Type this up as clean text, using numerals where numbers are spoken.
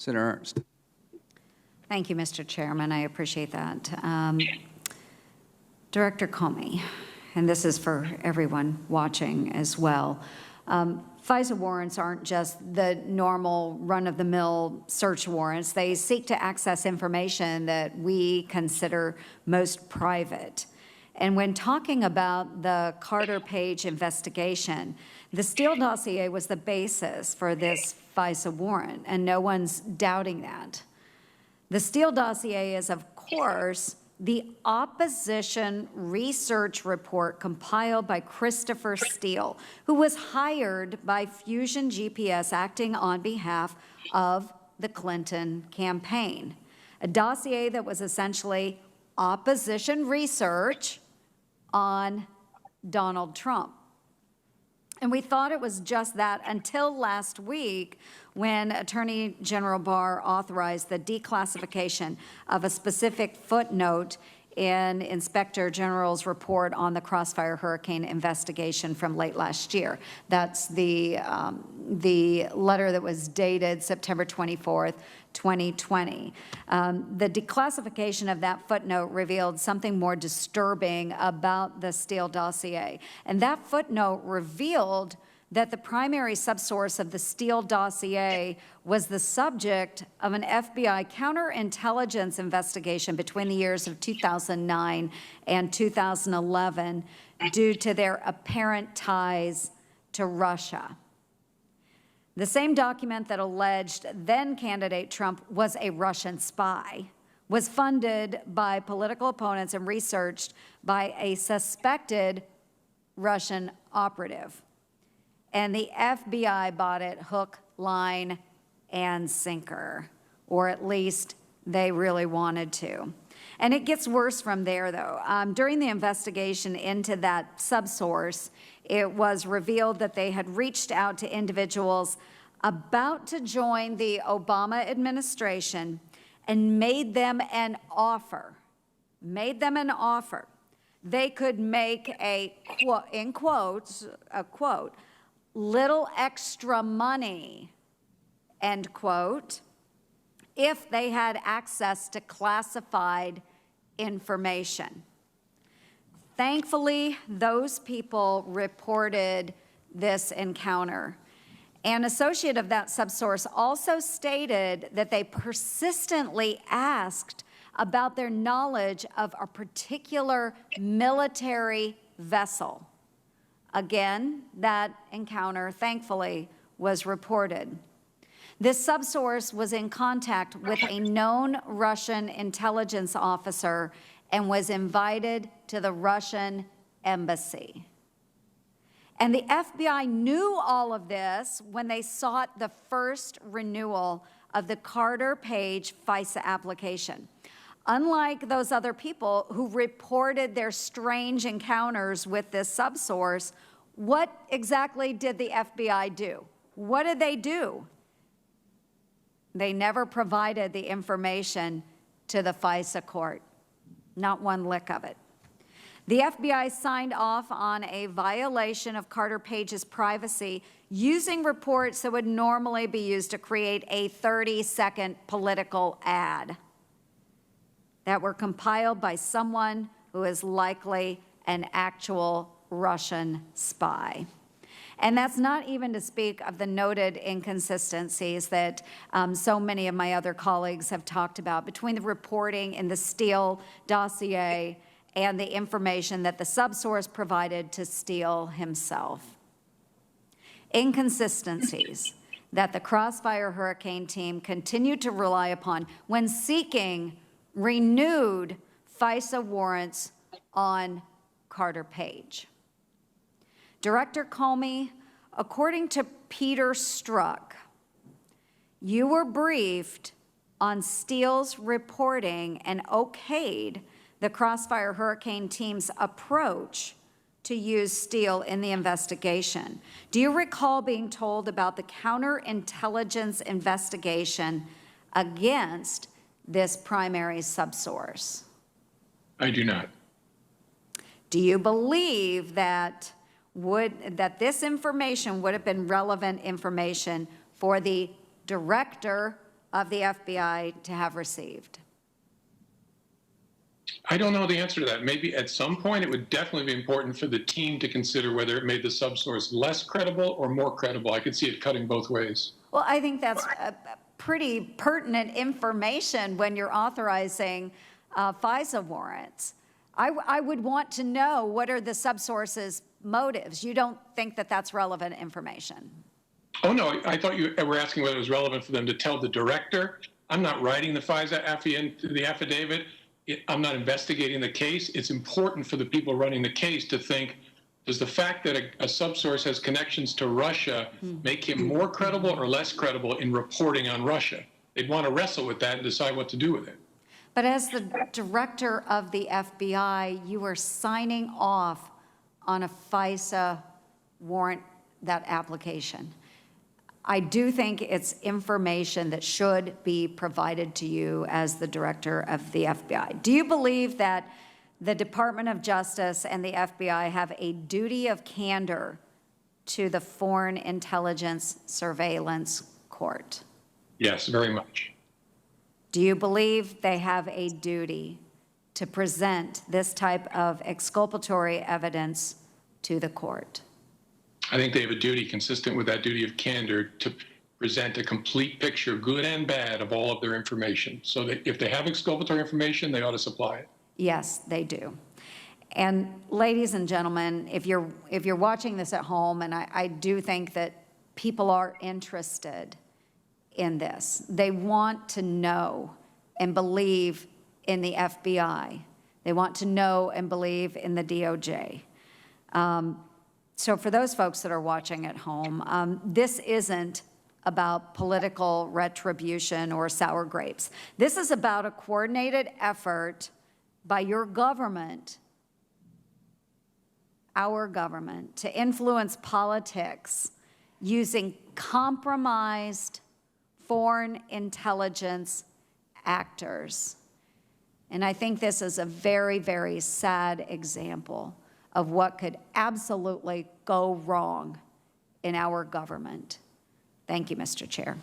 Senator Ernst. Thank you, Mr. Chairman. I appreciate that. Director Comey, and this is for everyone watching as well. FISA warrants aren't just the normal run-of-the-mill search warrants. They seek to access information that we consider most private. And when talking about the Carter Page investigation, the Steele dossier was the basis for this FISA warrant, and no one's doubting that. The Steele dossier is, of course, the opposition research report compiled by Christopher Steele, who was hired by Fusion GPS acting on behalf of the Clinton campaign. A dossier that was essentially opposition research on Donald Trump. And we thought it was just that until last week when Attorney General Barr authorized the declassification of a specific footnote in Inspector General's report on the Crossfire Hurricane investigation from late last year. That's the letter that was dated September 24th, 2020. The declassification of that footnote revealed something more disturbing about the Steele dossier. And that footnote revealed that the primary subsource of the Steele dossier was the subject of an FBI counterintelligence investigation between the years of 2009 and 2011 due to their apparent ties to Russia. The same document that alleged then-candidate Trump was a Russian spy was funded by political opponents and researched by a suspected Russian operative. And the FBI bought it hook, line, and sinker, or at least they really wanted to. And it gets worse from there, though. During the investigation into that subsource, it was revealed that they had reached out to individuals about to join the Obama administration and made them an offer. They could make a, in quotes, a quote, little extra money, end quote, if they had access to classified information. Thankfully, those people reported this encounter. An associate of that subsource also stated that they persistently asked about their knowledge of a particular military vessel. Again, that encounter, thankfully, was reported. This subsource was in contact with a known Russian intelligence officer and was invited to the Russian embassy. And the FBI knew all of this when they sought the first renewal of the Carter Page FISA application. Unlike those other people who reported their strange encounters with this subsource, what exactly did the FBI do? What did they do? They never provided the information to the FISA court, not one lick of it. The FBI signed off on a violation of Carter Page's privacy using reports that would normally be used to create a 30-second political ad that were compiled by someone who is likely an actual Russian spy. And that's not even to speak of the noted inconsistencies that so many of my other colleagues have talked about between the reporting in the Steele dossier and the information that the subsource provided to Steele himself. Inconsistencies that the Crossfire Hurricane team continued to rely upon when seeking renewed FISA warrants on Carter Page. Director Comey, according to Peter Strzok, you were briefed on Steele's reporting and okayed the Crossfire Hurricane team's approach to use Steele in the investigation. Do you recall being told about the counterintelligence investigation against this primary subsource? I do not. Do you believe that this information would have been relevant information for the director of the FBI to have received? I don't know the answer to that. Maybe at some point it would definitely be important for the team to consider whether it made the subsource less credible or more credible. I could see it cutting both ways. Well, I think that's pretty pertinent information when you're authorizing FISA warrants. I would want to know what are the subsources' motives. You don't think that that's relevant information? Oh, no, I thought you were asking whether it was relevant for them to tell the director. I'm not writing the FISA affidavit. I'm not investigating the case. It's important for the people running the case to think, does the fact that a subsource has connections to Russia make him more credible or less credible in reporting on Russia? They'd want to wrestle with that and decide what to do with it. But as the director of the FBI, you are signing off on a FISA warrant, that application. I do think it's information that should be provided to you as the director of the FBI. Do you believe that the Department of Justice and the FBI have a duty of candor to the Foreign Intelligence Surveillance Court? Yes, very much. Do you believe they have a duty to present this type of exculpatory evidence to the court? I think they have a duty consistent with that duty of candor to present a complete picture, good and bad, of all of their information. So that if they have exculpatory information, they ought to supply it. Yes, they do. And ladies and gentlemen, if you're watching this at home, and I do think that people are interested in this, they want to know and believe in the FBI. They want to know and believe in the DOJ. So for those folks that are watching at home, this isn't about political retribution or sour grapes. This is about a coordinated effort by your government, our government, to influence politics using compromised foreign intelligence actors. And I think this is a very, very sad example of what could absolutely go wrong in our government. Thank you, Mr. Chair.